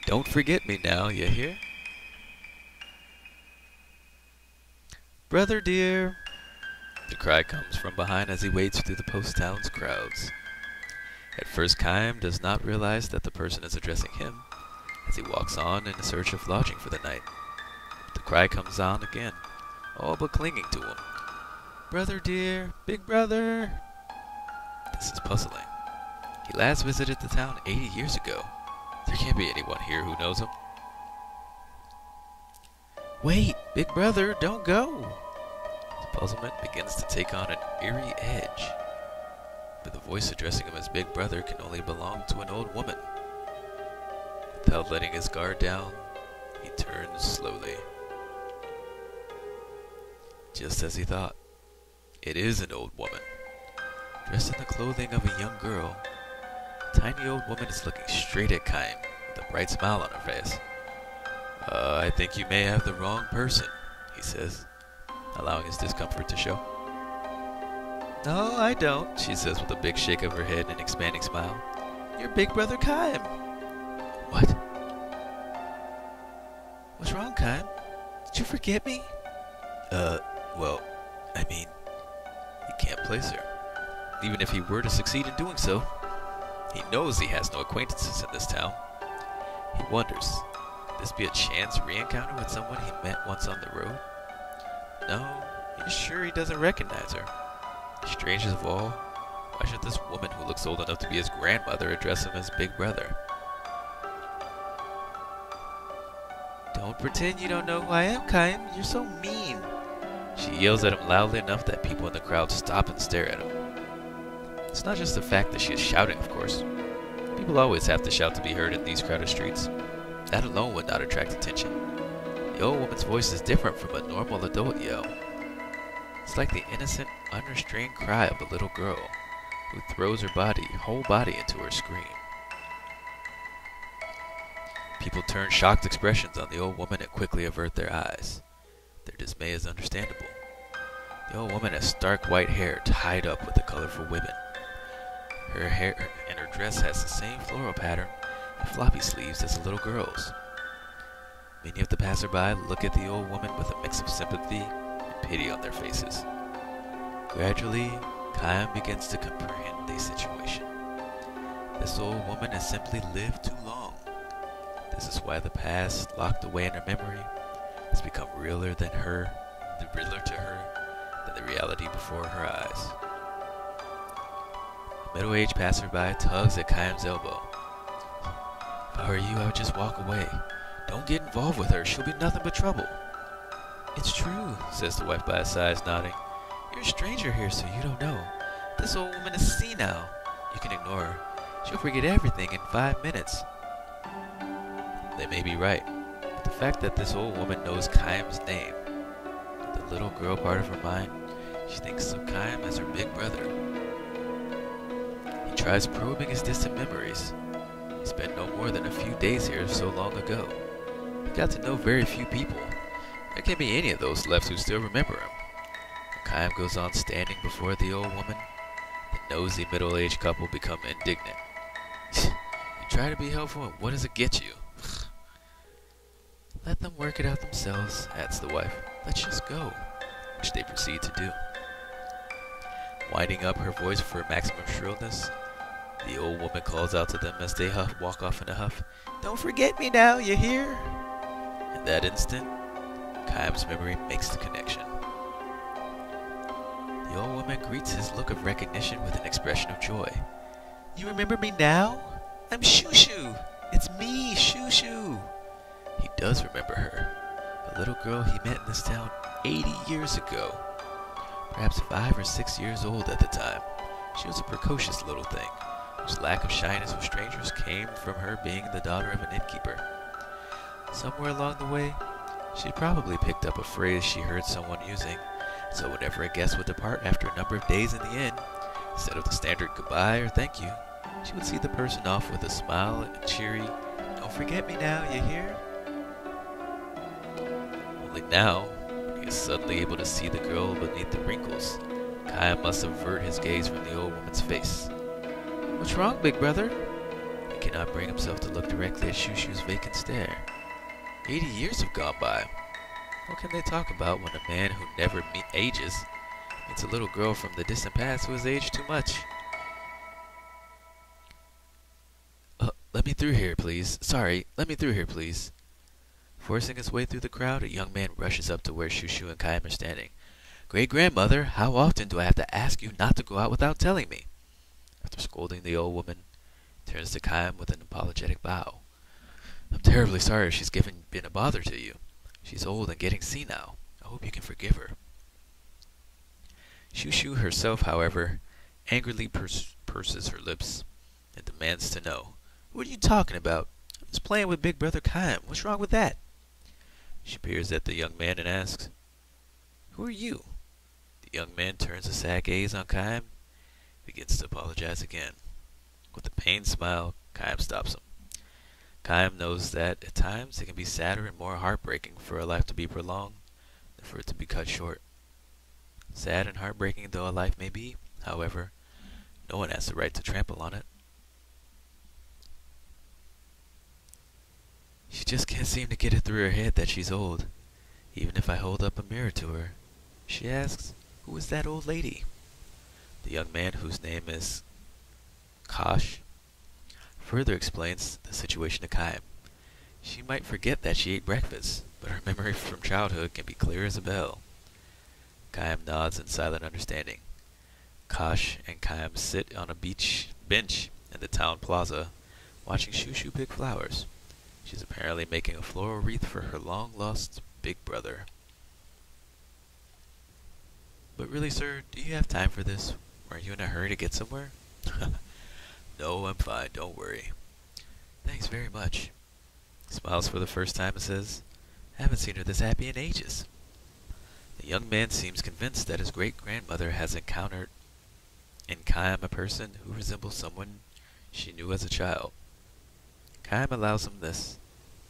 Don't forget me now, you hear? Brother dear! The cry comes from behind as he wades through the post town's crowds. At first, Chaim does not realize that the person is addressing him as he walks on in search of lodging for the night. The cry comes on again, all but clinging to him. Brother dear, big brother! This is puzzling. He last visited the town 80 years ago. There can't be anyone here who knows him. Wait, big brother, don't go! His puzzlement begins to take on an eerie edge. But the voice addressing him as big brother can only belong to an old woman. Without letting his guard down, he turns slowly. Just as he thought, it is an old woman. Dressed in the clothing of a young girl, the tiny old woman is looking straight at Chaim with a bright smile on her face. I think you may have the wrong person, he says, allowing his discomfort to show. No, I don't, she says with a big shake of her head and an expanding smile. Your big brother Chaim. What? What's wrong, Chaim? Did you forget me? Well, I mean, he can't place her. Even if he were to succeed in doing so, he knows he has no acquaintances in this town. He wonders, could this be a chance re-encounter with someone he met once on the road? No, he's sure he doesn't recognize her. Strangest of all, why should this woman who looks old enough to be his grandmother address him as big brother? Don't pretend you don't know who I am, Chaim. You're so mean. She yells at him loudly enough that people in the crowd stop and stare at him. It's not just the fact that she is shouting, of course. People always have to shout to be heard in these crowded streets. That alone would not attract attention. The old woman's voice is different from a normal adult yell. It's like the innocent, unrestrained cry of a little girl who throws her whole body into her scream. People turn shocked expressions on the old woman and quickly avert their eyes. Their dismay is understandable. The old woman has stark white hair tied up with a colorful ribbon. Her hair and her dress has the same floral pattern and floppy sleeves as the little girl's. Many of the passerby look at the old woman with a mix of sympathy and pity on their faces. Gradually, Chaim begins to comprehend the situation. This old woman has simply lived too long. This is why the past, locked away in her memory, has become realer to her than the reality before her eyes. A middle-aged passerby tugs at Chaim's elbow. If I were you, I would just walk away. Don't get involved with her. She'll be nothing but trouble. It's true, says the wife by his side, nodding. You're a stranger here, so you don't know. This old woman is senile. You can ignore her. She'll forget everything in 5 minutes. They may be right, but the fact that this old woman knows Chaim's name, the little girl part of her mind, she thinks of Chaim as her big brother. He tries probing his distant memories. He spent no more than a few days here so long ago. He got to know very few people. There can't be any of those left who still remember him. Chaim goes on standing before the old woman. The nosy middle-aged couple become indignant. You try to be helpful, and what does it get you? Let them work it out themselves, adds the wife. Let's just go, which they proceed to do. Winding up her voice for maximum shrillness, the old woman calls out to them as they walk off in a huff. Don't forget me now, you hear? In that instant, Chaim's memory makes the connection. The old woman greets his look of recognition with an expression of joy. You remember me now? I'm Shoo-Shoo. It's me, Shoo-Shoo. He does remember her, a little girl he met in this town 80 years ago. Perhaps 5 or 6 years old at the time, she was a precocious little thing, whose lack of shyness with strangers came from her being the daughter of an innkeeper. Somewhere along the way, she probably picked up a phrase she heard someone using, so whenever a guest would depart after a number of days in the inn, instead of the standard goodbye or thank you, she would see the person off with a smile and cheery, don't forget me now, you hear? Only now, when he is suddenly able to see the girl beneath the wrinkles, Chaim must avert his gaze from the old woman's face. What's wrong, big brother? He cannot bring himself to look directly at Shushu's vacant stare. 80 years have gone by. What can they talk about when a man who never ages meets a little girl from the distant past who has aged too much? Let me through here, please. Sorry, let me through here, please. Forcing his way through the crowd, a young man rushes up to where Shushu and Kaim are standing. Great-grandmother, how often do I have to ask you not to go out without telling me? After scolding the old woman, he turns to Kaim with an apologetic bow. I'm terribly sorry if she's been a bother to you. She's old and getting senile. I hope you can forgive her. Shushu herself, however, angrily purses her lips and demands to know. What are you talking about? I'm just playing with Big Brother Kaim. What's wrong with that? She peers at the young man and asks, Who are you? The young man turns a sad gaze on Kaim, begins to apologize again. With a pained smile, Kaim stops him. Kaim knows that at times it can be sadder and more heartbreaking for a life to be prolonged than for it to be cut short. Sad and heartbreaking though a life may be, however, no one has the right to trample on it. She just can't seem to get it through her head that she's old, even if I hold up a mirror to her. She asks, Who is that old lady? The young man, whose name is Kosh, further explains the situation to Kaim. She might forget that she ate breakfast, but her memory from childhood can be clear as a bell. Kaim nods in silent understanding. Kosh and Kaim sit on a bench in the town plaza, watching Shushu pick flowers. She's apparently making a floral wreath for her long-lost big brother. But really, sir, do you have time for this? Are you in a hurry to get somewhere? No, I'm fine, don't worry. Thanks very much. He smiles for the first time and says, I haven't seen her this happy in ages. The young man seems convinced that his great-grandmother has encountered in Kaim a person who resembles someone she knew as a child. Kaim allows him this.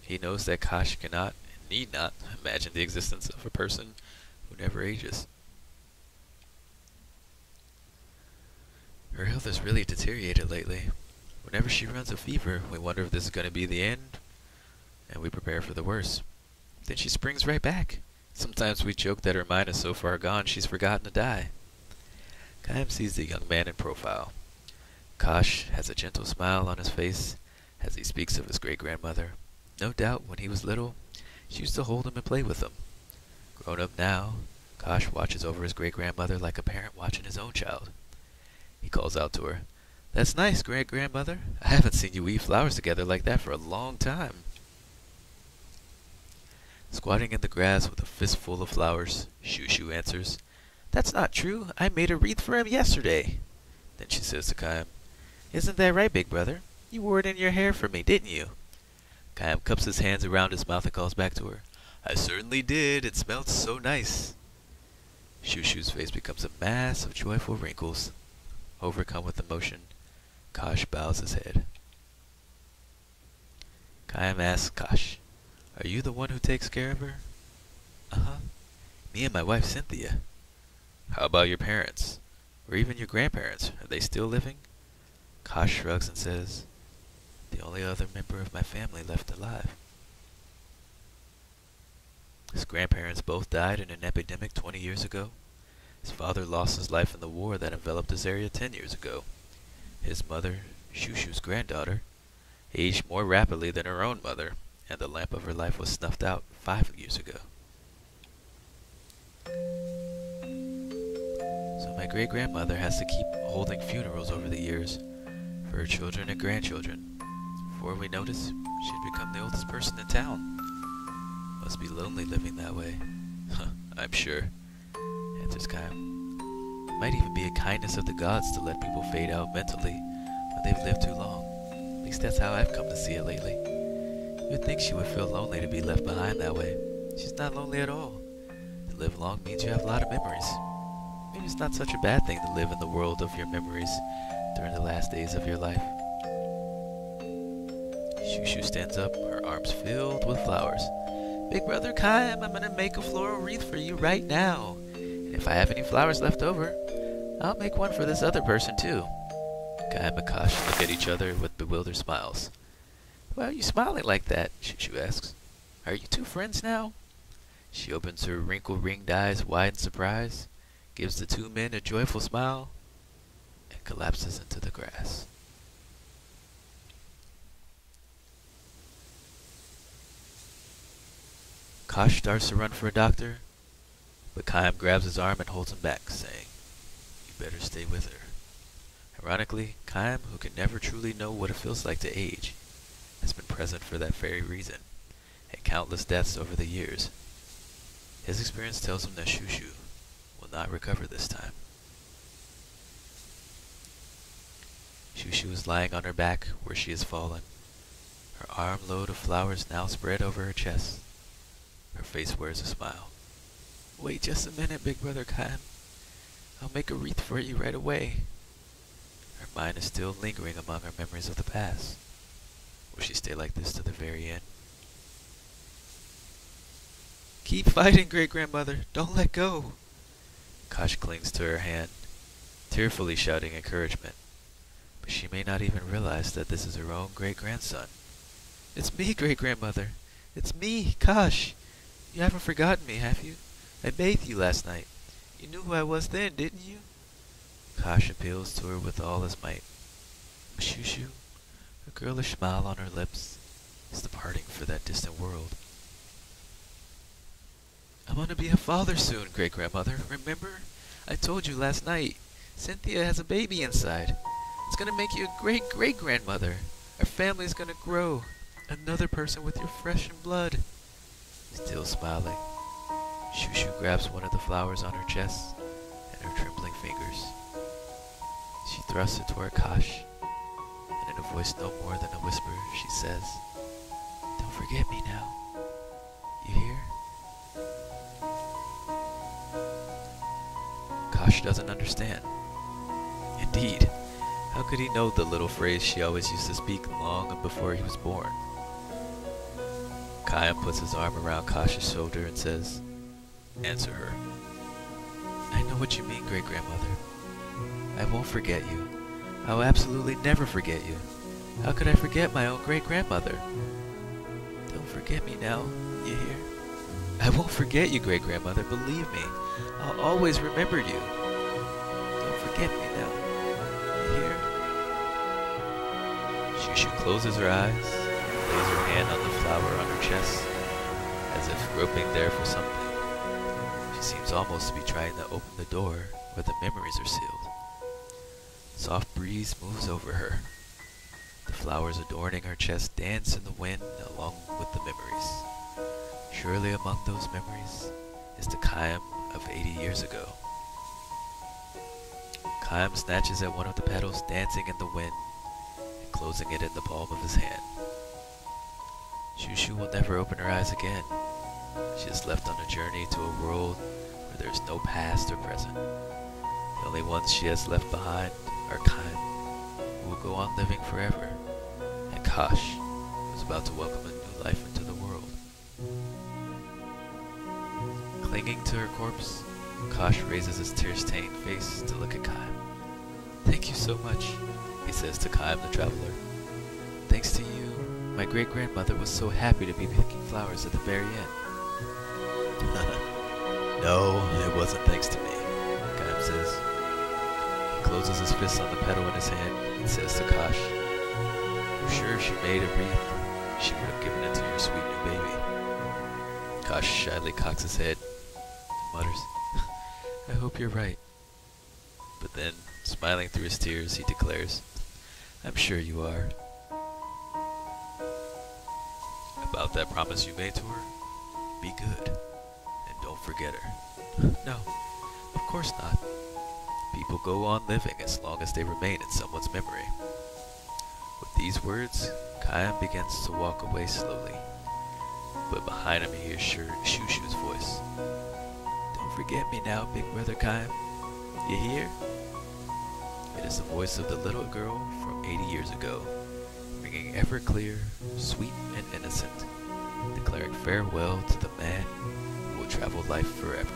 He knows that Kosh cannot and need not imagine the existence of a person who never ages. Her health has really deteriorated lately. Whenever she runs a fever, we wonder if this is going to be the end, and we prepare for the worst. Then she springs right back. Sometimes we joke that her mind is so far gone she's forgotten to die. Kaim sees the young man in profile. Kosh has a gentle smile on his face as he speaks of his great-grandmother. No doubt, when he was little, she used to hold him and play with him. Grown up now, Kosh watches over his great-grandmother like a parent watching his own child. He calls out to her, That's nice, great-grandmother. I haven't seen you weave flowers together like that for a long time. Squatting in the grass with a fistful of flowers, Shushu answers, That's not true. I made a wreath for him yesterday. Then she says to Kaim, Isn't that right, big brother? You wore it in your hair for me, didn't you? Kaim cups his hands around his mouth and calls back to her, I certainly did. It smelled so nice. Shushu's face becomes a mass of joyful wrinkles. Overcome with emotion, Kosh bows his head. Kaim asks Kosh, Are you the one who takes care of her? Uh-huh. Me and my wife Cynthia. How about your parents? Or even your grandparents? Are they still living? Kosh shrugs and says, The only other member of my family left alive. His grandparents both died in an epidemic 20 years ago. His father lost his life in the war that enveloped this area 10 years ago. His mother, Shushu's granddaughter, aged more rapidly than her own mother, and the lamp of her life was snuffed out 5 years ago. So my great-grandmother has to keep holding funerals over the years for her children and grandchildren. Before we notice, she'd become the oldest person in town. Must be lonely living that way. I'm sure, answers Kaim. It might even be a kindness of the gods to let people fade out mentally when they've lived too long. At least that's how I've come to see it lately. You'd think she would feel lonely to be left behind that way. She's not lonely at all. To live long means you have a lot of memories. Maybe it's not such a bad thing to live in the world of your memories during the last days of your life. Shushu stands up, her arms filled with flowers. Big brother Kaim, I'm gonna make a floral wreath for you right now. And if I have any flowers left over, I'll make one for this other person too. Guy and Makash look at each other with bewildered smiles. Why are you smiling like that? Shushu asks. Are you two friends now? She opens her wrinkle-ringed eyes wide in surprise, gives the two men a joyful smile, and collapses into the grass. Kosh starts to run for a doctor, but Kaim grabs his arm and holds him back, saying, You better stay with her. Ironically, Kaim, who can never truly know what it feels like to age, has been present for that very reason, at countless deaths over the years. His experience tells him that Shushu will not recover this time. Shushu is lying on her back where she has fallen, her armload of flowers now spread over her chest. Her face wears a smile. Wait just a minute, big brother Kaim. I'll make a wreath for you right away. Her mind is still lingering among her memories of the past. Will she stay like this to the very end? Keep fighting, great-grandmother. Don't let go. Kosh clings to her hand, tearfully shouting encouragement. But she may not even realize that this is her own great-grandson. It's me, great-grandmother. It's me, Kosh. You haven't forgotten me, have you? I bathed you last night. You knew who I was then, didn't you? Kosh appeals to her with all his might. Shushu, a girlish smile on her lips, is departing for that distant world. I'm gonna be a father soon, great-grandmother. Remember? I told you last night. Cynthia has a baby inside. It's gonna make you a great-great-grandmother. Our family's gonna grow. Another person with your fresh blood. Still smiling, Shushu grabs one of the flowers on her chest and her trembling fingers. She thrusts it toward Kosh, and in a voice no more than a whisper, she says, Don't forget me now. You hear? Kosh doesn't understand. Indeed, how could he know the little phrase she always used to speak long before he was born? Kaim puts his arm around Kosh's shoulder and says, Answer her. I know what you mean, great-grandmother. I won't forget you. I will absolutely never forget you. How could I forget my own great-grandmother? Don't forget me now, you hear? I won't forget you, great-grandmother, believe me. I'll always remember you. Don't forget me now, you hear? Shushu closes her eyes, lays her hand on the flower on her chest, as if groping there for something. She seems almost to be trying to open the door where the memories are sealed. Soft breeze moves over her. The flowers adorning her chest dance in the wind along with the memories. Surely among those memories is the Kaim of 80 years ago. Kaim snatches at one of the petals dancing in the wind and closing it in the palm of his hand. Shushu will never open her eyes again. She is left on a journey to a world where there is no past or present. The only ones she has left behind are Kaim, who will go on living forever, and Kosh, who is about to welcome a new life into the world. Clinging to her corpse, Kosh raises his tear-stained face to look at Kaim. Thank you so much, he says to Kaim the traveler. Thanks to you, my great-grandmother was so happy to be picking flowers at the very end. No, it wasn't thanks to me, Kaim says. He closes his fist on the petal in his hand and says to Kosh, I'm sure if she made a wreath, she would have given it to your sweet new baby. Kosh shyly cocks his head and mutters, I hope you're right. But then, smiling through his tears, he declares, I'm sure you are. About that promise you made to her, be good, and don't forget her. No, of course not. People go on living as long as they remain in someone's memory. With these words, Kaim begins to walk away slowly, but behind him he hears Shushu's voice. Don't forget me now, big brother Kaim. You hear? It is the voice of the little girl from 80 years ago, ringing ever clear, sweet and innocent, declaring farewell to the man who will travel life forever.